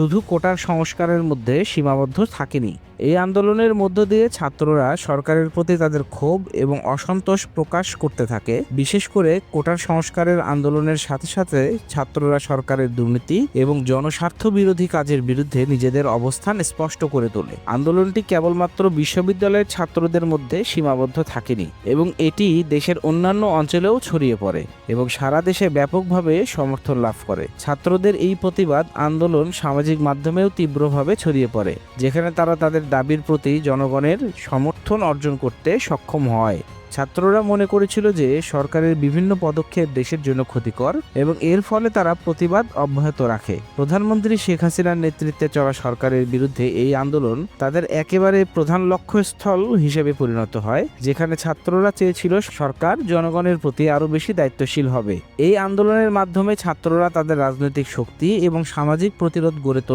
শুধু কোটার সংস্কারের মধ্যে সীমাবদ্ধ থাকেনি। এই আন্দোলনের মধ্য দিয়ে ছাত্ররা সরকারের প্রতি তাদের ক্ষোভ এবং অসন্তোষ প্রকাশ করতে থাকে। বিশেষ করে কোটার সংস্কারের আন্দোলনের সাথে সাথে ছাত্ররা সরকারের দুর্নীতি এবং জনস্বার্থ বিরোধী কাজের বিরুদ্ধে নিজেদের অবস্থান স্পষ্ট করে তোলে। আন্দোলনটি কেবলমাত্র বিশ্ববিদ্যালয়ের ছাত্রদের মধ্যে সীমাবদ্ধ থাকেনি এবং এটি দেশের অন্যান্য অঞ্চলেও ছড়িয়ে পড়ে এবং সারা দেশে ব্যাপকভাবে সমর্থন লাভ করে। ছাত্রদের এই প্রতিবাদ আন্দোলন সামাজিক মাধ্যমেও তীব্রভাবে ছড়িয়ে পড়ে, যেখানে তারা তাদের দাবির প্রতি জনগণের সমর্থন অর্জন করতে সক্ষম হয়। ছাত্ররা মনে করেছিল যে সরকারের বিভিন্ন পদক্ষেপ দেশের জন্য ক্ষতিকর এবং এর ফলে তারা প্রতিবাদ অব্যাহত রাখে। প্রধানমন্ত্রী শেখ হাসিনার নেতৃত্বে চলা সরকারের বিরুদ্ধে এই আন্দোলন তাদের একেবারে প্রধান লক্ষ্যস্থল হিসেবে পরিণত হয়, যেখানে ছাত্ররা চেয়েছিল সরকার জনগণের প্রতি আরও বেশি দায়িত্বশীল হবে। এই আন্দোলনের মাধ্যমে ছাত্ররা তাদের রাজনৈতিক শক্তি এবং সামাজিক প্রতিরোধ গড়ে তোলে।